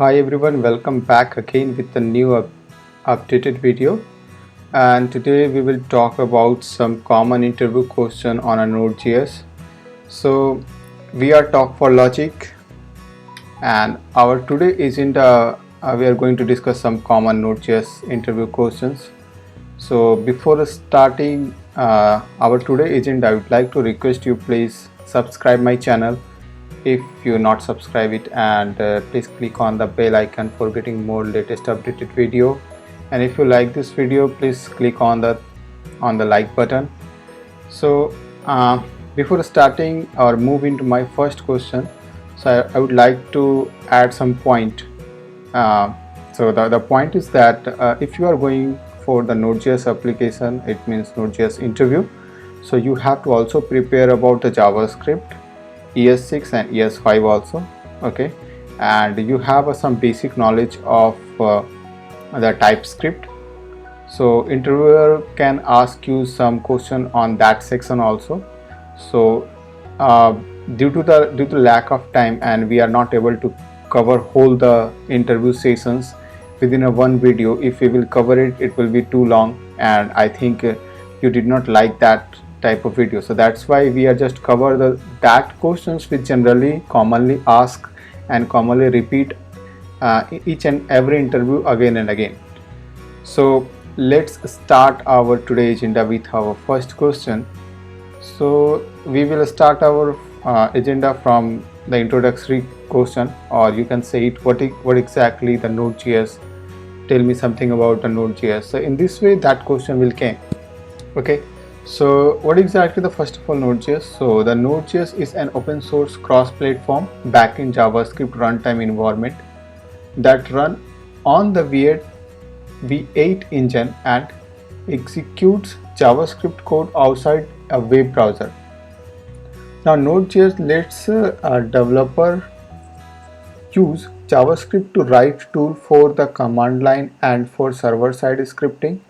Hi everyone, welcome back again with a new updated video. And today we will talk about some common interview question on a Node.js. So we are Talk for Logic, and our today agenda we are going to discuss some common Node.js interview questions. So before starting our today agenda, I would like to request you please subscribe my channel if you not subscribe it, and please click on the bell icon for getting more latest updated video. And if you like this video, please click on the like button. So before starting or move into my first question, so I would like to add some point. So the point is that if you are going for the Node.js application, it means Node.js interview, so you have to also prepare about the JavaScript, ES6 and ES5 also. Okay, and you have some basic knowledge of the TypeScript. So interviewer can ask you some question on that section also. So uh, due to lack of time, and we are not able to cover whole the interview sessions within a one video. If we will cover it, it will be too long, and I think you did not like that type of video. So that's why we are just cover that questions which generally commonly ask and commonly repeat each and every interview again and again. So let's start our today agenda with our first question. So we will start our agenda from the introductory question, or you can say it what exactly the Node.js. Tell me something about the Node.js. So in this way, that question will come. Okay. So what exactly the first of all Node.js? So the Node.js is an open source cross-platform backend JavaScript runtime environment that run on the V8 engine and executes JavaScript code outside a web browser. Now Node.js lets a developer use JavaScript to write tool for the command line and for server-side scripting,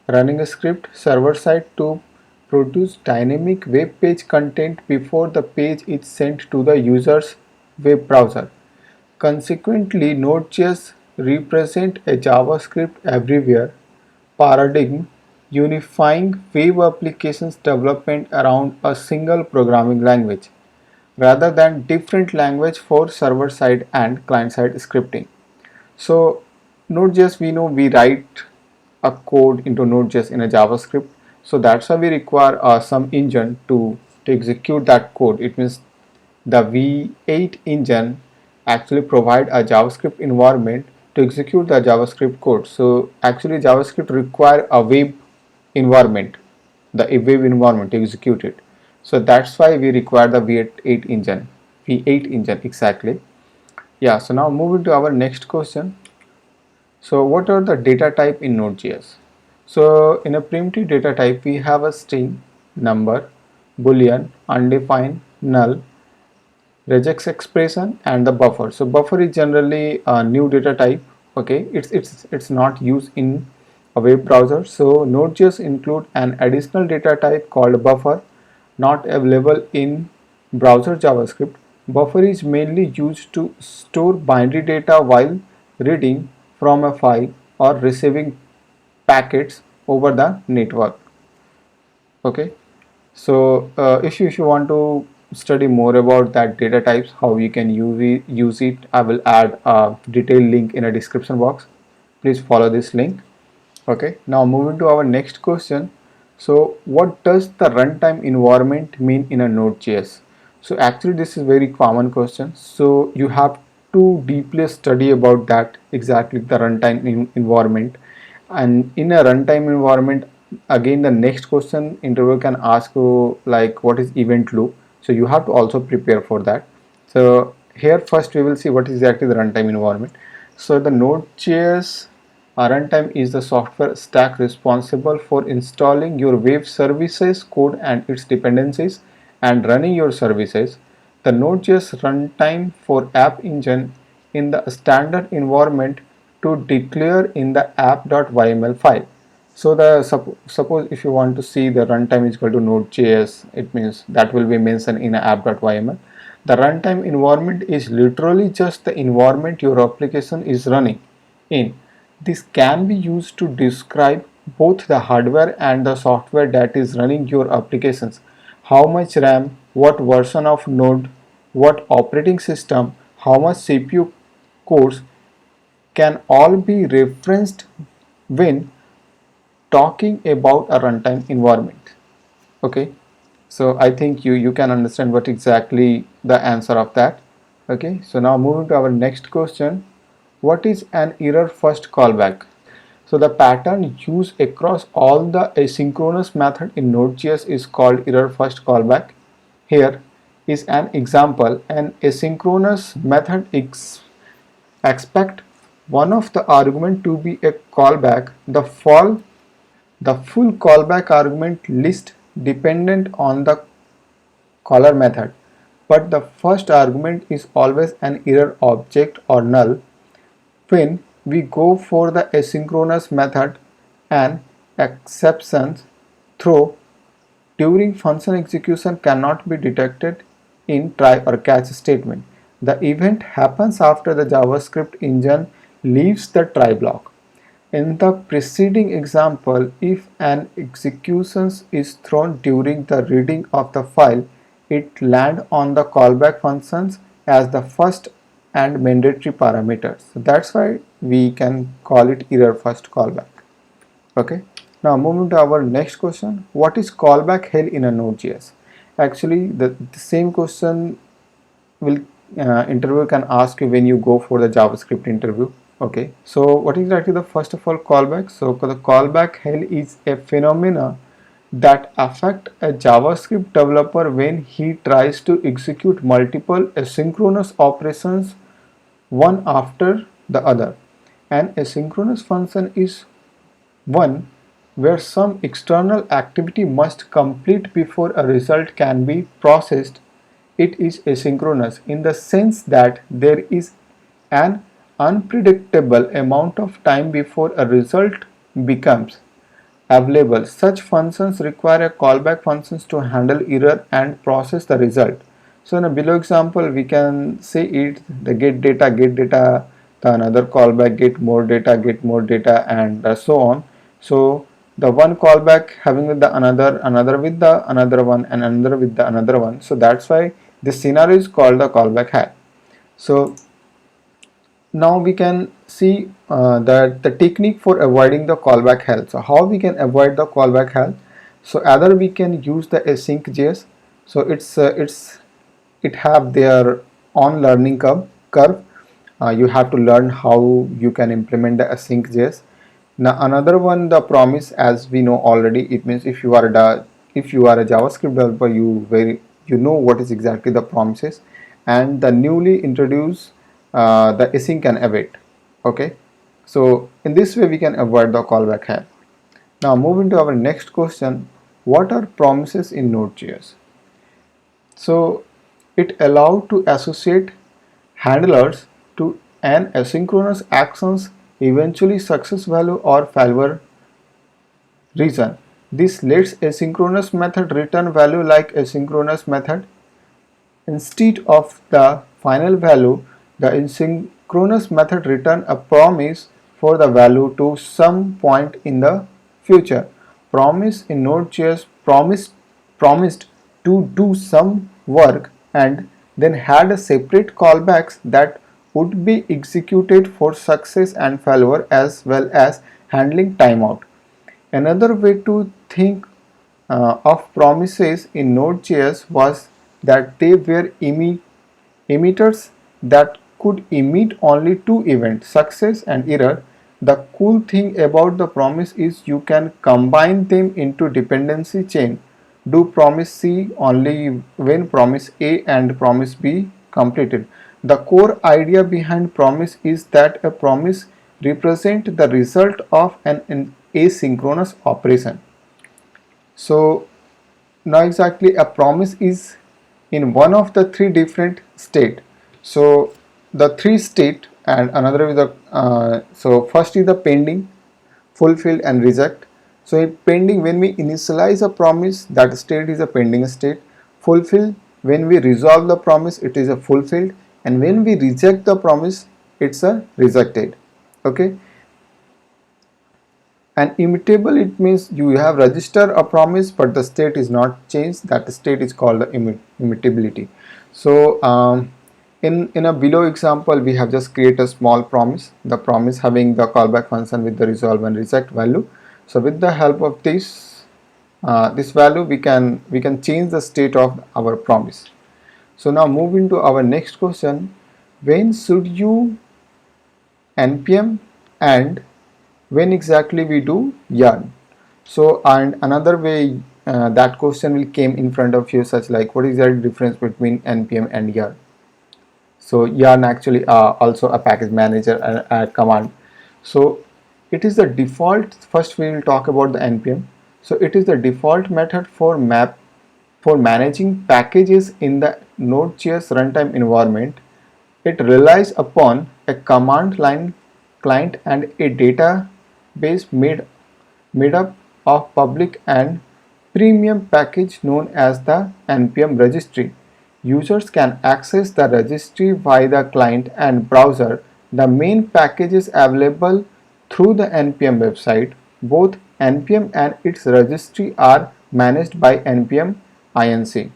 running a script server-side to produce dynamic web page content before the page is sent to the user's web browser. Consequently, Node.js represents a JavaScript everywhere paradigm unifying web applications development around a single programming language rather than different language for server-side and client-side scripting. So Node.js, we know we write a code into Node.js in a JavaScript. So that's why we require some engine to execute that code. It means the V8 engine actually provide a JavaScript environment to execute the JavaScript code. So actually JavaScript require a web environment, the web environment to execute it. So that's why we require the V8 engine. V8 engine exactly. Yeah, so now moving to our next question. So what are the data type in Node.js? So in a primitive data type, we have a string, number, boolean, undefined, null, regex expression, and the buffer. So buffer is generally a new data type. Okay, it's not used in a web browser. So Node.js include an additional data type called buffer, not available in browser JavaScript. Buffer is mainly used to store binary data while reading from a file or receiving packets over the network. Okay, so if you want to study more about that data types, how you can use it, I will add a detailed link in a description box. Please follow this link. Okay, now moving to our next question. So what does the runtime environment mean in a Node.js? So actually this is very common question. So you have to deeply study about that exactly the runtime environment. And in a runtime environment, again the next question interviewer can ask you like what is event loop. So you have to also prepare for that. So here first we will see what is exactly the runtime environment. So the Node.js runtime is the software stack responsible for installing your web services code and its dependencies and running your services. The Node.js runtime for App Engine in the standard environment to declare in the app.yml file. So the suppose if you want to see the runtime is equal to Node.js, it means that will be mentioned in app.yml. The runtime environment is literally just the environment your application is running in. This can be used to describe both the hardware and the software that is running your applications. How much RAM, what version of node, what operating system, how much CPU cores can all be referenced when talking about a runtime environment. Okay, so I think you can understand what exactly the answer of that. Okay, so now moving to our next question, what is an error first callback? So the pattern used across all the asynchronous method in Node.js is called error first callback. Here is an example. An asynchronous method expect one of the argument to be a callback. The full callback argument list dependent on the caller method, but the first argument is always an error object or null. When we go for the asynchronous method, an exception throw during function execution cannot be detected in try or catch statement. The event happens after the JavaScript engine leaves the try block. In the preceding example, if an execution is thrown during the reading of the file, it lands on the callback functions as the first and mandatory parameters. So that's why we can call it error first callback. Okay. Now moving to our next question, what is callback hell in a Node.js? Actually, the same question will interviewer can ask you when you go for the JavaScript interview. Okay, so what is exactly the first of all callback? So the callback hell is a phenomena that affect a JavaScript developer when he tries to execute multiple asynchronous operations one after the other. An asynchronous function is one where some external activity must complete before a result can be processed. It is asynchronous in the sense that there is an unpredictable amount of time before a result becomes available. Such functions require a callback functions to handle error and process the result. So in a below example, we can say it the get data, the another callback get more data, and so on. So the one callback having with the another with the another one, and another with the another one. So that's why this scenario is called the callback hack. So now we can see that the technique for avoiding the callback hell. So how we can avoid the callback hell? So either we can use the async.js. So it have their own learning curve. You have to learn how you can implement the async.js. Now another one, the promise, as we know already, it means if you are a JavaScript developer, you know what is exactly the promises, and the newly introduced the async and await. Okay, so in this way we can avoid the callback hell. Now moving to our next question, what are promises in Node.js? So it allows to associate handlers to an asynchronous actions, eventually success value or failure reason. This lets asynchronous method return value like asynchronous method. Instead of the final value, the asynchronous method return a promise for the value to some point in the future. Promise in Node.js promised to do some work and then had a separate callbacks that would be executed for success and failure as well as handling timeout. Another way to think of promises in Node.js was that they were emitters that could emit only two events, success and error. The cool thing about the promise is you can combine them into dependency chain. Do promise C only when promise A and promise B completed. The core idea behind promise is that a promise represents the result of an asynchronous operation. So now exactly a promise is in one of the three different state. So the three state and another is the so first is the pending, fulfilled and reject. So in pending, when we initialize a promise, that state is a pending state. Fulfill When we resolve the promise, it is a fulfilled, and when we reject the promise, it's a rejected. Okay. And immutable, it means you have registered a promise but the state is not changed. That state is called the immutability. So in a below example, we have just created a small promise, the promise having the callback function with the resolve and reject value. So with the help of this value, we can change the state of our promise. So now moving to our next question: when should you npm, and when exactly we do yarn? So, and another way that question will came in front of you, such like what is the difference between npm and yarn? So yarn actually also a package manager and a command. So it is the default. First we will talk about the npm. So it is the default method for managing packages in the Node.js runtime environment. It relies upon a command line client and a database made up of public and premium package known as the npm registry. Users can access the registry via the client and browser. The main packages available through the npm website. Both npm and its registry are managed by npm inc.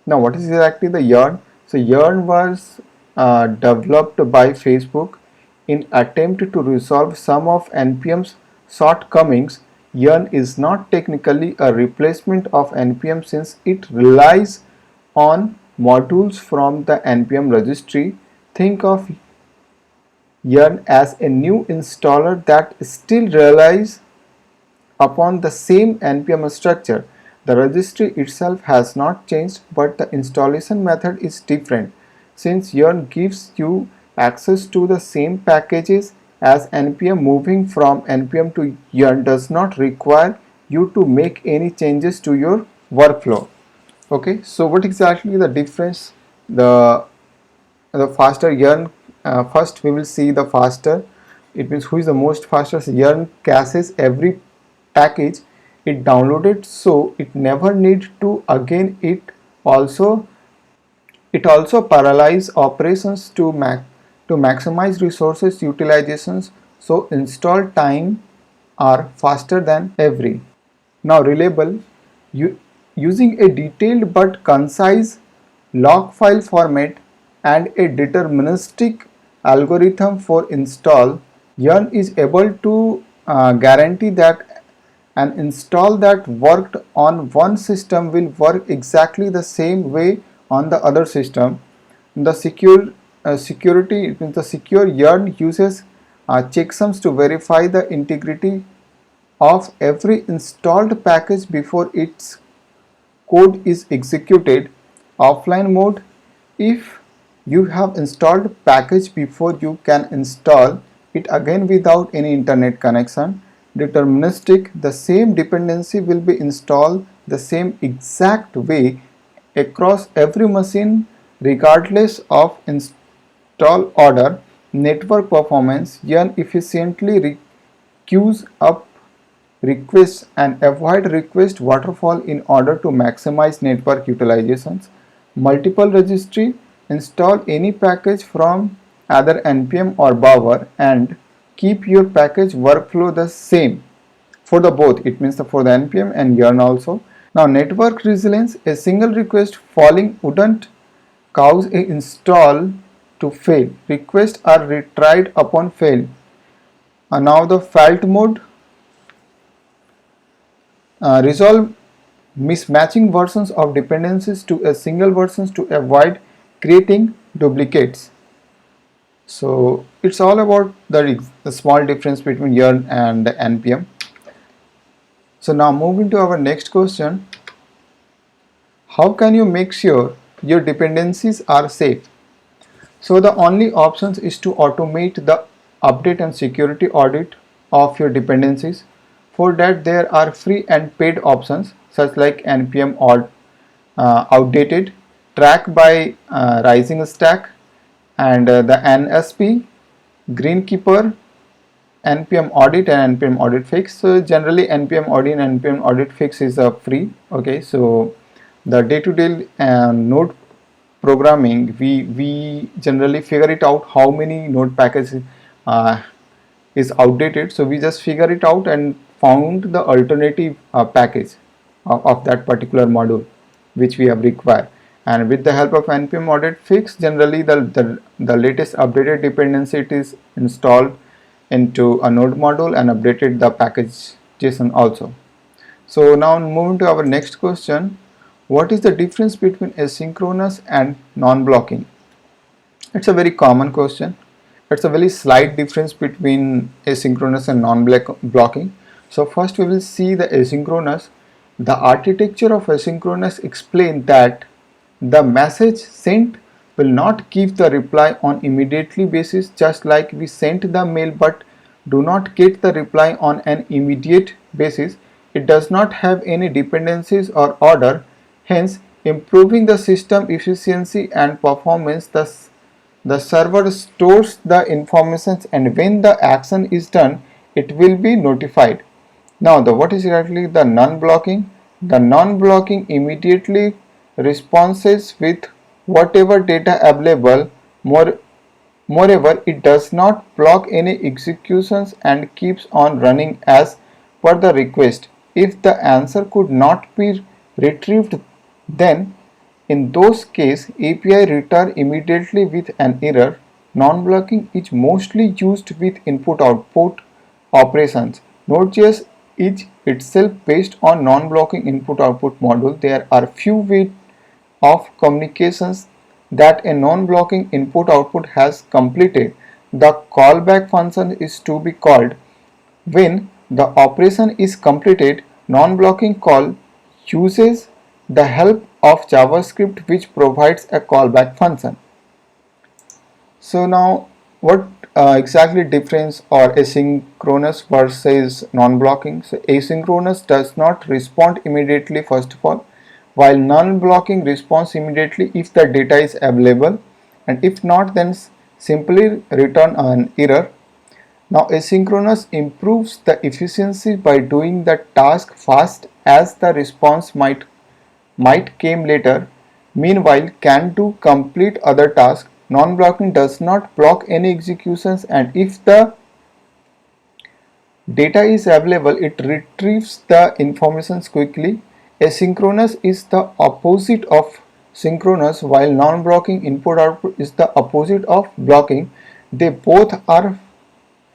Now, what is exactly the yarn? So yarn was developed by Facebook in attempt to resolve some of npm's shortcomings. Yarn is not technically a replacement of npm since it relies on modules from the npm registry. Think of yarn as a new installer that still relies upon the same npm structure. The registry itself has not changed, but the installation method is different. Since yarn gives you access to the same packages as npm, moving from npm to yarn does not require you to make any changes to your workflow. Okay, so what exactly the difference? The faster yarn, first we will see the faster. It means who is the most fastest. Yarn caches every package it downloaded, so it never need to again. It also parallelize operations to maximize resources utilizations, so install time are faster than every. Now reliable, using a detailed but concise log file format and a deterministic algorithm for install, yarn is able to guarantee that an install that worked on one system will work exactly the same way on the other system. The security, it means the secure yarn uses checksums to verify the integrity of every installed package before its code is executed. Offline mode: if you have installed package before, you can install it again without any internet connection. Deterministic: the same dependency will be installed the same exact way across every machine regardless of install order. Network performance: yarn efficiently queues up requests and avoid request waterfall in order to maximize network utilizations. Multiple registry: install any package from either npm or bower and keep your package workflow the same for the both. It means for the npm and yarn also. Now network resilience: a single request falling wouldn't cause a install to fail. Requests are retried upon fail. Now the fault mode: resolve mismatching versions of dependencies to a single versions to avoid creating duplicates. So it's all about the small difference between yarn and npm. So now moving to our next question: how can you make sure your dependencies are safe? So the only options is to automate the update and security audit of your dependencies. For that, there are free and paid options such like npm outdated, track by rising stack, and the nsp, greenkeeper, npm audit, and npm audit fix. So generally npm audit and npm audit fix is free. Okay, so the day-to-day node programming, we generally figure it out how many node packages uh, is outdated. So we just figure it out and found the alternative package of that particular module which we have required. And with the help of npm audit fix, generally the latest updated dependency it is installed into a node module and updated the package JSON also. So now moving to our next question, what is the difference between asynchronous and non-blocking? It's a very common question. It's a very slight difference between asynchronous and non-blocking. So first we will see the asynchronous. The architecture of asynchronous explains that the message sent will not give the reply on immediately basis, just like we sent the mail but do not get the reply on an immediate basis. It does not have any dependencies or order, hence improving the system efficiency and performance. The server stores the information and when the action is done, it will be notified. Now, what is exactly the non-blocking? The non-blocking immediately responses with whatever data available. Moreover, it does not block any executions and keeps on running as per the request. If the answer could not be retrieved, then in those cases, API return immediately with an error. Non-blocking is mostly used with input-output operations. Node.js is itself based on non-blocking input-output module. There are few ways of communications that a non-blocking input-output has completed. The callback function is to be called when the operation is completed. Non-blocking call uses the help of JavaScript which provides a callback function. So now what exactly difference or asynchronous versus non-blocking? So asynchronous does not respond immediately first of all, while non-blocking responds immediately if the data is available, and if not then simply return an error. Now asynchronous improves the efficiency by doing the task fast as the response might came later. Meanwhile, can do complete other tasks. Non-blocking does not block any executions and if the data is available, it retrieves the information quickly. Asynchronous is the opposite of synchronous, while non-blocking input-output is the opposite of blocking. They both are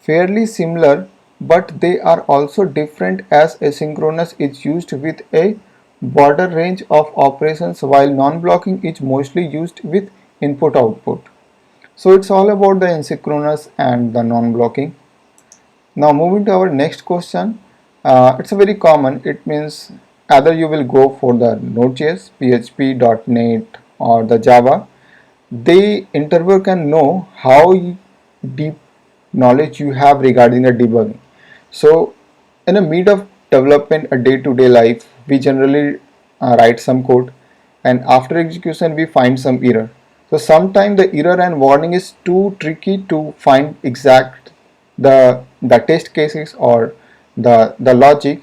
fairly similar, but they are also different as asynchronous is used with a broader range of operations while non-blocking is mostly used with input-output. So it's all about the asynchronous and the non-blocking. Now moving to our next question, it's a very common. It means either you will go for the Node.js, PHP, .NET or the Java. The interviewer can know how deep knowledge you have regarding the debugging. So in a mid of development, a day-to-day life, we generally write some code and after execution we find some error. So sometimes the error and warning is too tricky to find exact the test cases or the logic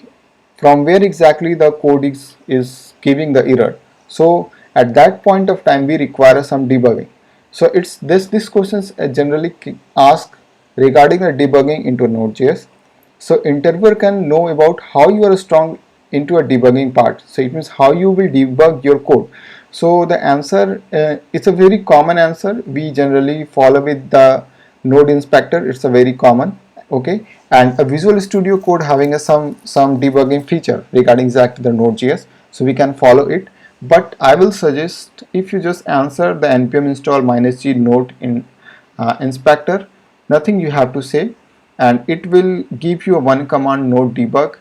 from where exactly the code is giving the error. So at that point of time we require some debugging. So it's this questions generally ask regarding the debugging into Node.js. So interviewer can know about how you are strong into a debugging part. So it means how you will debug your code. So the answer, it's a very common answer. We generally follow with the node inspector. It's a very common, okay, and a Visual Studio Code having a some debugging feature regarding exactly the Node.js. So we can follow it. But I will suggest if you just answer the npm install -g node in inspector, nothing you have to say, and it will give you a one command node debug,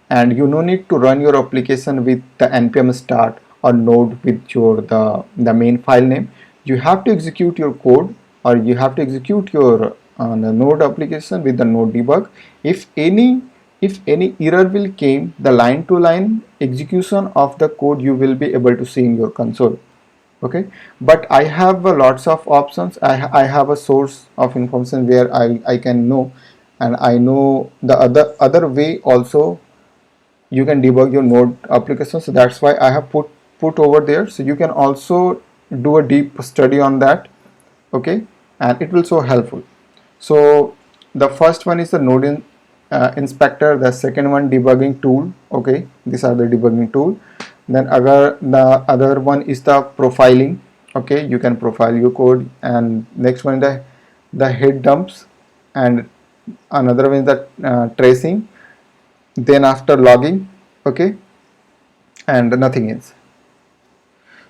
and you no need to run your application with the npm start or node with your the main file name. You have to execute your code or you have to execute your the node application with the node debug. If any error will came, the line to line execution of the code you will be able to see in your console. Okay, but I have lots of options. I have a source of information where I can know, and I know the other way also you can debug your node application. So that's why I have put over there. So you can also do a deep study on that. Okay, and it will so helpful. So the first one is the inspector, the second one debugging tool. Okay, these are the debugging tool. Then the other one is the profiling. Okay, you can profile your code. And next one is the head dumps, and another one is the tracing, then after logging. Okay, and nothing else.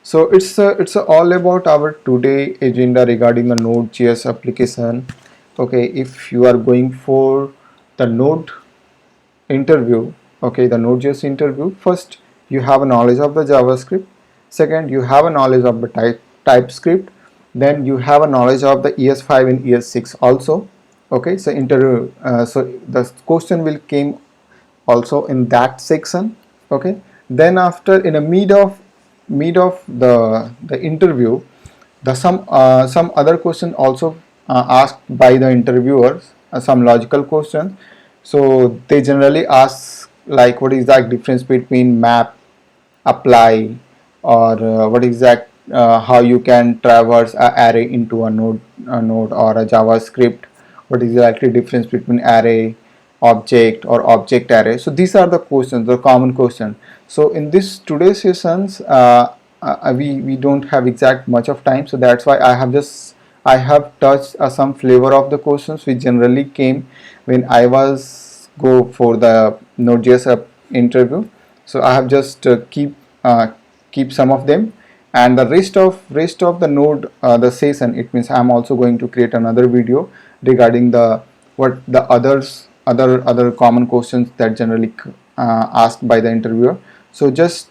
So it's all about our today agenda regarding the Node.js application. Okay, if you are going for the Node interview, okay, the Node.js interview, first you have a knowledge of the JavaScript. Second, you have a knowledge of the TypeScript. Then you have a knowledge of the ES5 and ES6 also. Okay, so interview. So the question will came also in that section. Okay, then after in a mid of the interview, the some other question also asked by the interviewers, some logical questions. So they generally ask like what is the difference between map, apply, or what is that, how you can traverse a array into a node or a JavaScript. What is the actually difference between array, object, or object array? So these are the questions, the common questions. So in this today's sessions, we don't have exact much of time, so that's why I have touched some flavor of the questions which generally came when I was go for the Node.js interview. So I have just keep some of them, and the rest of the node, the session, it means I'm also going to create another video regarding the what the other common questions that generally asked by the interviewer. So just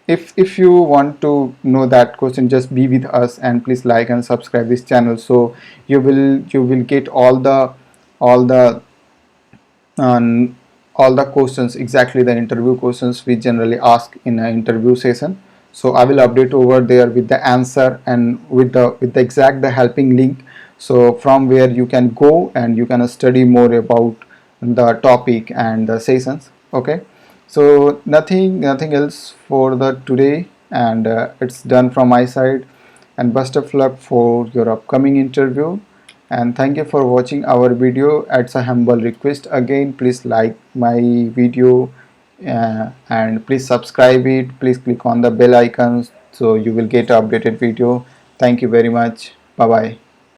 if you want to know that question, just be with us and please like and subscribe this channel, so you will get all the um, all the questions, exactly the interview questions we generally ask in an interview session. So I will update over there with the answer and with the exact the helping link, so from where you can go and you can study more about the topic and the sessions. Okay, so nothing else for the today, and it's done from my side. And best of luck for your upcoming interview, and thank you for watching our video. It's a humble request again, please like my video, and please subscribe it. Please click on the bell icons so you will get updated video. Thank you very much. Bye bye.